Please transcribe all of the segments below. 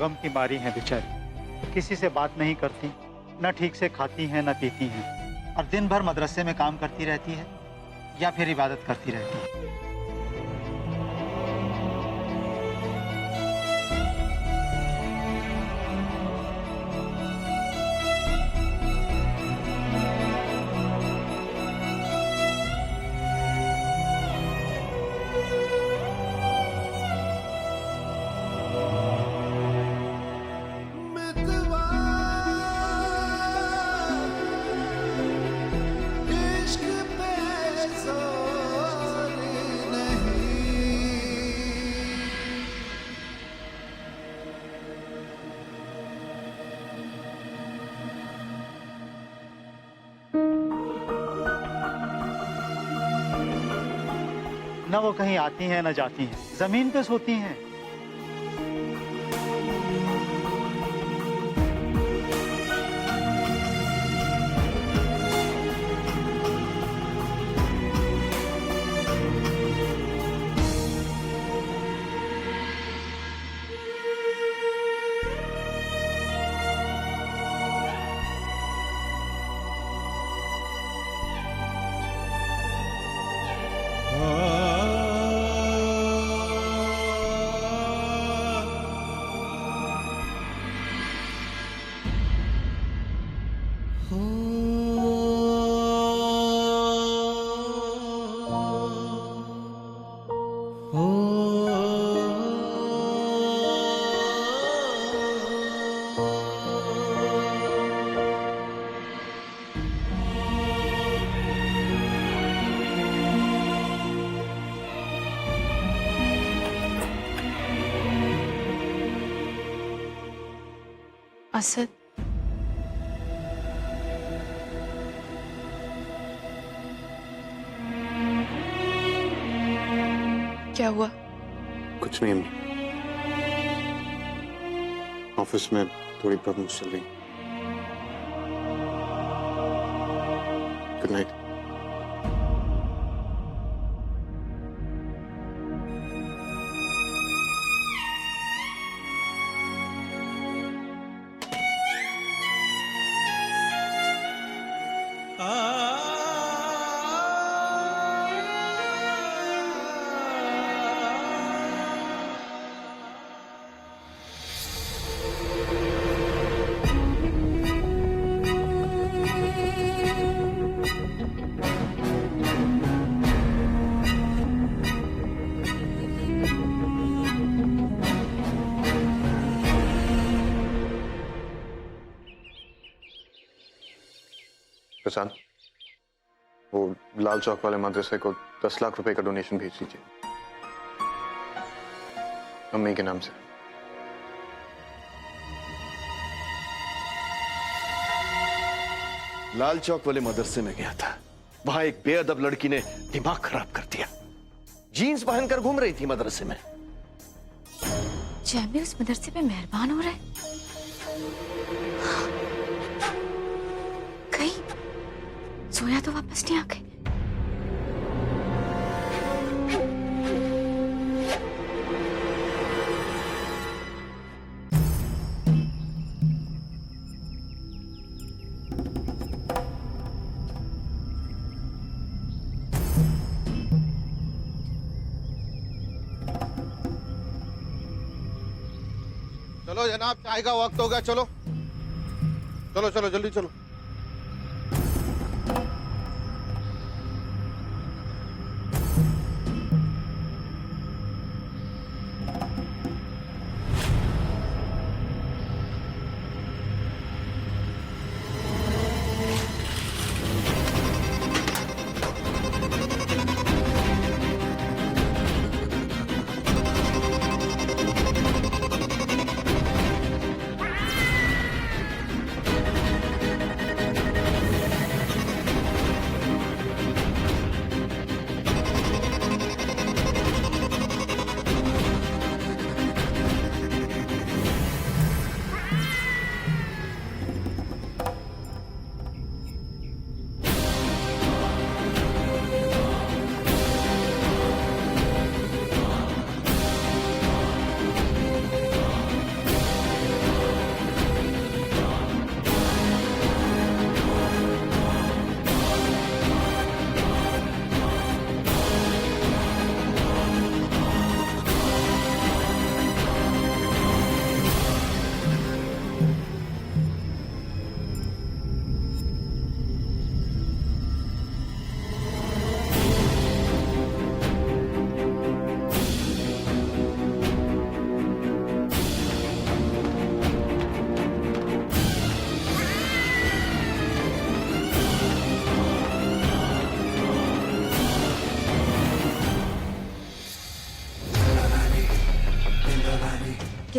गम की मारी हैं बेचारी, किसी से बात नहीं करती, न ठीक से खाती हैं न पीती हैं, और दिन भर मदरसे में काम करती रहती है या फिर इबादत करती रहती है। न वो कहीं आती हैं न जाती हैं, जमीन पे सोती हैं। असद, क्या हुआ? कुछ नहीं अम्मी, ऑफिस में थोड़ी प्रॉब्लम्स चल रही। Good night. प्रशांत, वो लाल चौक वाले मदरसे को 10 लाख रुपए का डोनेशन भेज दीजिए, अम्मी के नाम से। लाल चौक वाले मदरसे में गया था, वहां एक बेअदब लड़की ने दिमाग खराब कर दिया। जीन्स पहनकर घूम रही थी मदरसे में। जैमी उस मदरसे पे मेहरबान हो रहा है। कहीं सोया तो वापस नहीं आ गए। चलो जनाब, चाय का वक्त हो गया। चलो चलो चलो जल्दी चलो।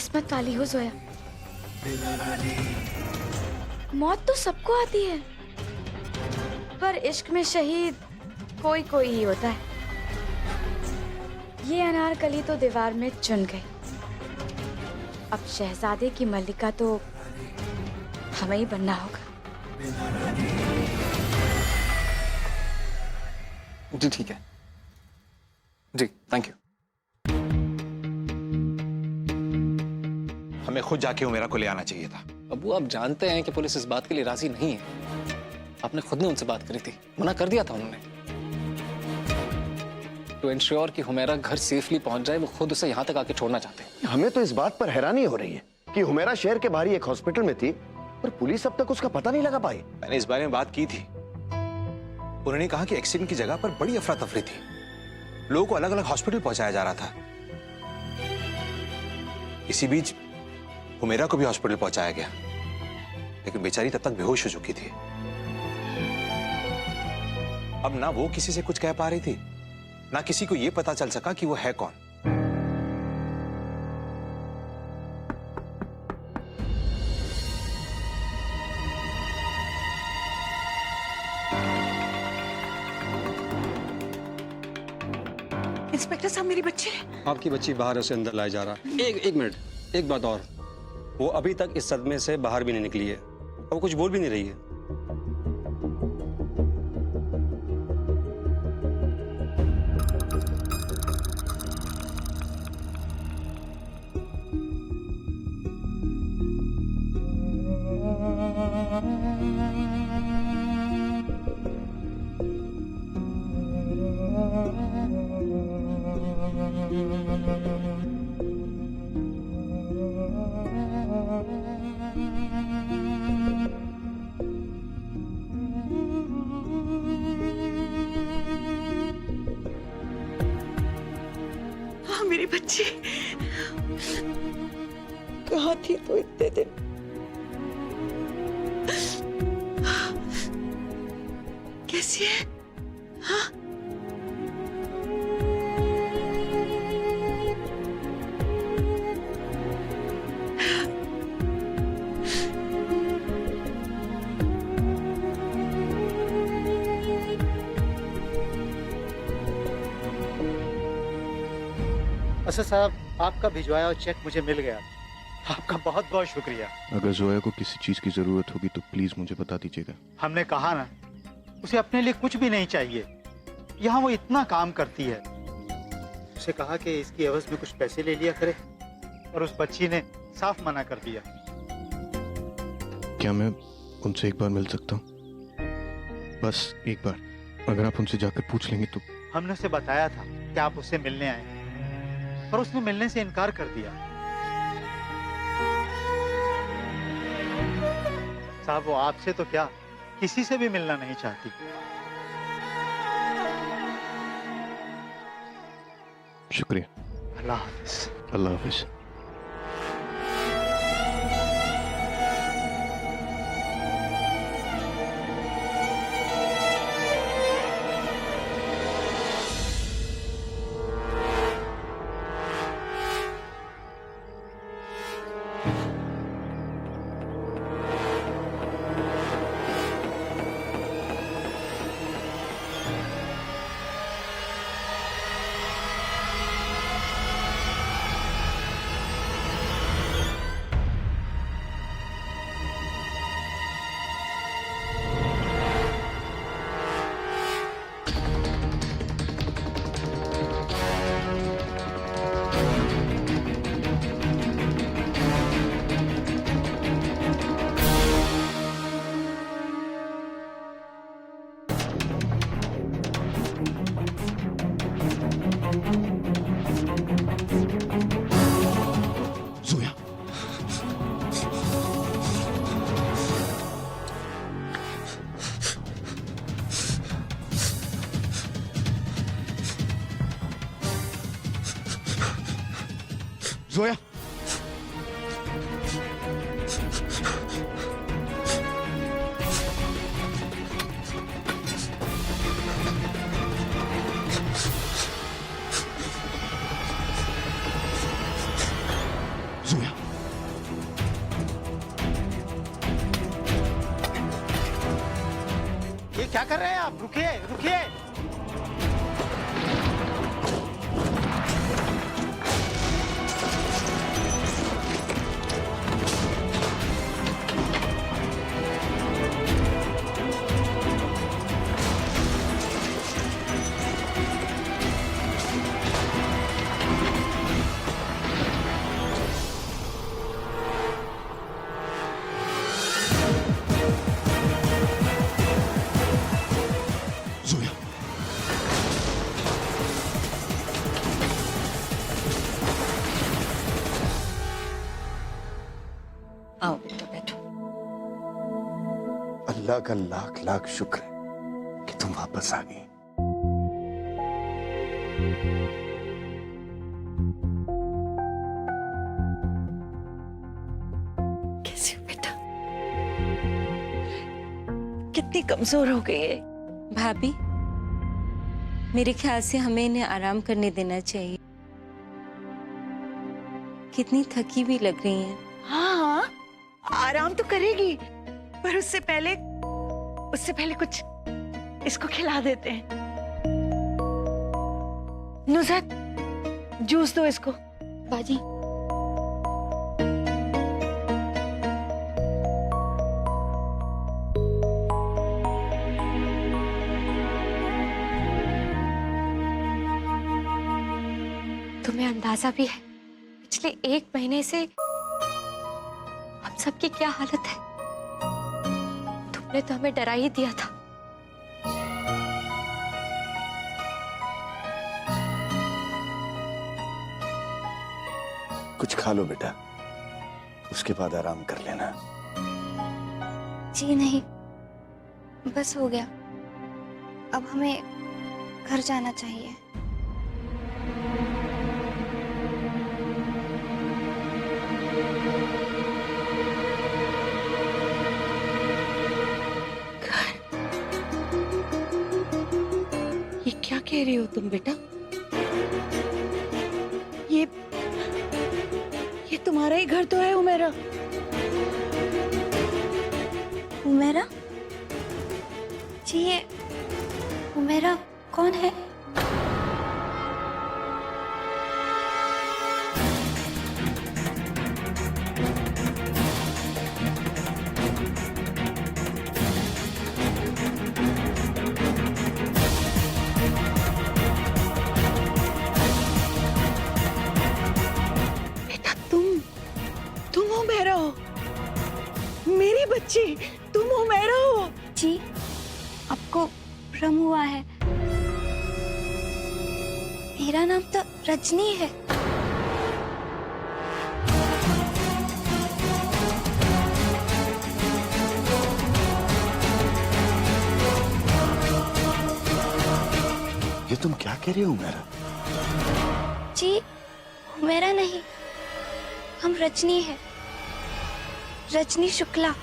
किस्मत वाली हो जोया। मौत तो सबको आती है, पर इश्क में शहीद कोई कोई ही होता है। ये अनारकली तो दीवार में चुन गई। अब शहजादे की मल्लिका तो हमें ही बनना होगा। जी ठीक है जी, थैंक यू। हमें खुद जाके उमेरा को ले आना चाहिए था। अबू आप जानते हैं कि पुलिस इस बात के लिए राजी नहीं है। आपने खुद ने उनसे बात करी थी, मना कर दिया था उन्होंने। टू इंश्योर कि हुमैरा घर सेफली पहुंच जाए, वो खुद उसे यहाँ तक आके छोड़ना चाहते हैं। हमें तो इस बात पर हैरानी हो रही है कि हुमैरा शहर के बाहर ही एक हॉस्पिटल में थी, पर पुलिस अब तक उसका पता नहीं लगा पाई। मैंने इस बारे में बात की थी। उन्होंने कहा कि एक्सीडेंट की जगह पर बड़ी अफरा तफरी थी, लोगों को अलग अलग हॉस्पिटल पहुंचाया जा रहा था। इसी बीच हुमैरा को भी हॉस्पिटल पहुंचाया गया, लेकिन बेचारी तब तक बेहोश हो चुकी थी। अब ना वो किसी से कुछ कह पा रही थी, ना किसी को यह पता चल सका कि वो है कौन। इंस्पेक्टर साहब, मेरी बच्ची आपकी बच्ची बाहर उसे अंदर लाया जा रहा। एक मिनट, एक बात और, वो अभी तक इस सदमे से बाहर भी नहीं निकली है और वो कुछ बोल भी नहीं रही है। मेरी बच्ची कहाँ थी तो इतने दिन? कैसी है? हाँ? असद साहब, आपका भिजवाया हुआ चेक मुझे मिल गया। आपका बहुत बहुत शुक्रिया। अगर जोया को किसी चीज की जरूरत होगी तो प्लीज मुझे बता दीजिएगा। हमने कहा ना, उसे अपने लिए कुछ भी नहीं चाहिए। यहाँ वो इतना काम करती है। उसे कहा कि इसकी एवज में कुछ पैसे ले लिया करे, और उस बच्ची ने साफ मना कर दिया। क्या मैं उनसे एक बार मिल सकता हूँ? बस एक बार, अगर आप उनसे जाकर पूछ लेंगे तो। हमने उसे बताया था कि आप उससे मिलने आए, पर उसने मिलने से इनकार कर दिया। साहब, वो आपसे तो क्या, किसी से भी मिलना नहीं चाहती। शुक्रिया। अल्लाह हाफिज। अल्लाह हाफिज। जोया, जोया, क्या कर रहे हैं आप? रुकिए रुकिए। जोया, आओ बेटा बैठो। अल्लाह का लाख लाख शुक्र है कि तुम वापस आ गई। कैसे हो बेटा? कितनी कमजोर हो गई है। भाभी, मेरे ख्याल से हमें इन्हें आराम करने देना चाहिए। कितनी थकी भी लग रही हैं। हाँ हाँ, आराम तो करेगी, पर उससे पहले कुछ इसको खिला देते हैं। नुज़हत, जूस दो इसको। बाजी, तुम्हें अंदाजा भी है पिछले 1 महीने से हम सबकी क्या हालत है? तुमने तो हमें डरा ही दिया था। कुछ खा लो बेटा, उसके बाद आराम कर लेना। जी नहीं, बस हो गया। अब हमें घर जाना चाहिए। ये क्या कह रही हो तुम बेटा? ये तुम्हारा ही घर तो है उमेरा। उमेरा? जी, ये उमेरा कौन है? बेटा तुम उमेरा हो? मेरी बच्ची, तुम उमेरा हो? जी, आपको भ्रम हुआ है। मेरा नाम तो रजनी है। ये तुम क्या कह रही हो मेरा? जी, मेरा नहीं, हम रजनी है, रजनी शुक्ला।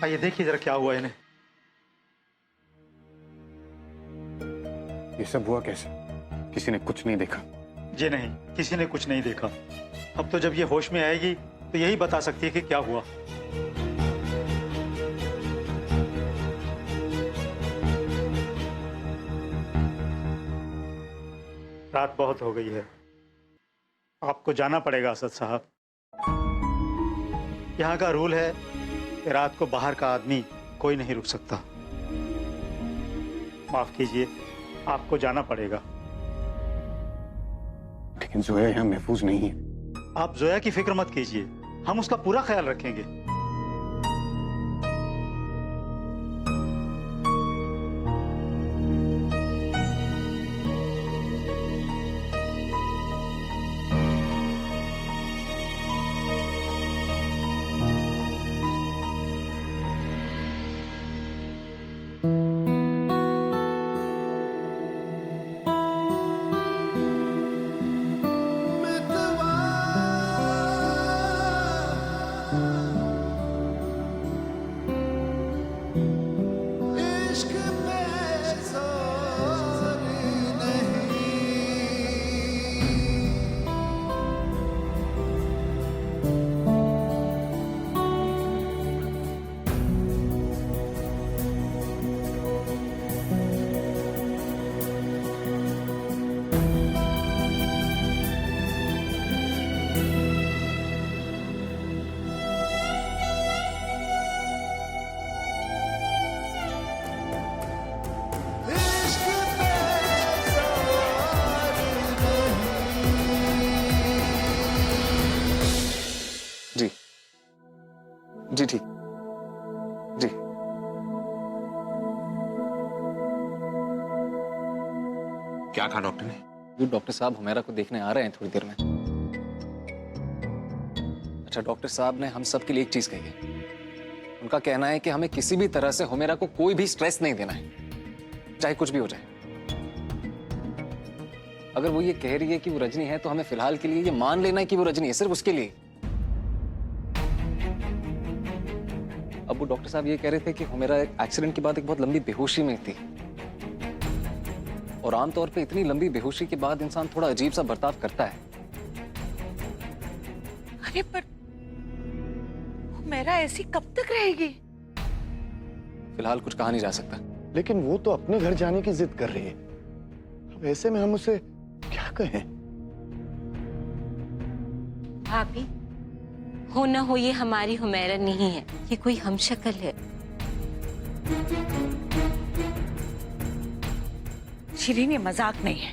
आइए देखिए जरा क्या हुआ इन्हें। ये सब हुआ कैसे? किसी ने कुछ नहीं देखा? जी नहीं, किसी ने कुछ नहीं देखा। अब तो जब ये होश में आएगी तो यही बता सकती है कि क्या हुआ। रात बहुत हो गई है, आपको जाना पड़ेगा असद साहब। यहाँ का रूल है कि रात को बाहर का आदमी कोई नहीं रुक सकता। माफ कीजिए, आपको जाना पड़ेगा। ठीक लेकिन जोया यहाँ महफूज नहीं है। आप जोया की फिक्र मत कीजिए, हम उसका पूरा ख्याल रखेंगे। जी जी ठीक जी। क्या कहा डॉक्टर ने? वो डॉक्टर साहब हुमैरा को देखने आ रहे हैं थोड़ी देर में। अच्छा, डॉक्टर साहब ने हम सब के लिए एक चीज कही है। उनका कहना है कि हमें किसी भी तरह से हुमैरा को कोई भी स्ट्रेस नहीं देना है, चाहे कुछ भी हो जाए। अगर वो ये कह रही है कि वो रजनी है, तो हमें फिलहाल के लिए ये मान लेना है कि वो रजनी है, सिर्फ उसके लिए। अब वो डॉक्टर साहब ये कह रहे थे कि हुमैरा एक एक्सीडेंट के बाद एक बहुत लंबी बेहोशी में थी, और आमतौर पे इतनी लंबी बेहोशी के बाद इंसान थोड़ा अजीब सा बर्ताव करता है। अरे पर मेरा ऐसी कब तक रहेगी? फिलहाल कुछ कहा नहीं जा सकता। लेकिन वो तो अपने घर जाने की जिद कर रही है। अब ऐसे में हम उसे क्या कहें? भाभी, हो ना हो ये हमारी हुमैरा नहीं है, ये कोई हमशक्ल है। शिरीन, ये मजाक नहीं है।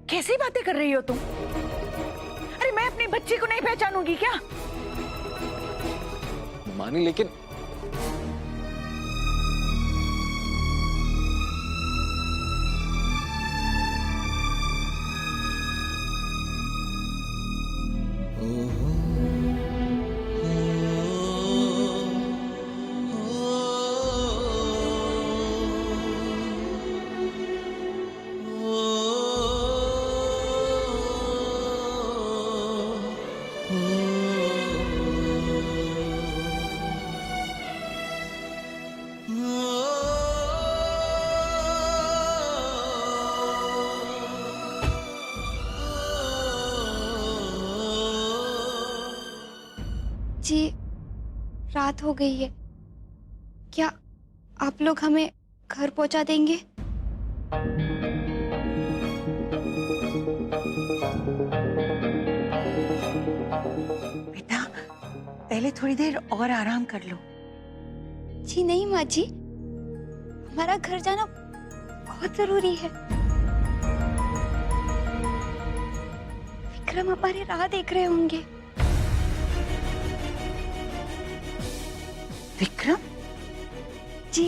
कैसी बातें कर रही हो तुम? अरे मैं अपनी बच्ची को नहीं पहचानूंगी क्या? मानी, लेकिन जी, रात हो गई है, क्या आप लोग हमें घर पहुंचा देंगे? बेटा, पहले थोड़ी देर और आराम कर लो। जी नहीं माँ जी, हमारा घर जाना बहुत जरूरी है। विक्रम हमारी राह देख रहे होंगे। विक्रम? जी,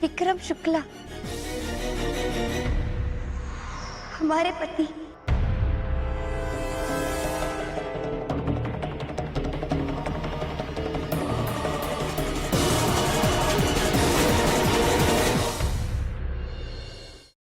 विक्रम शुक्ला, हमारे पति।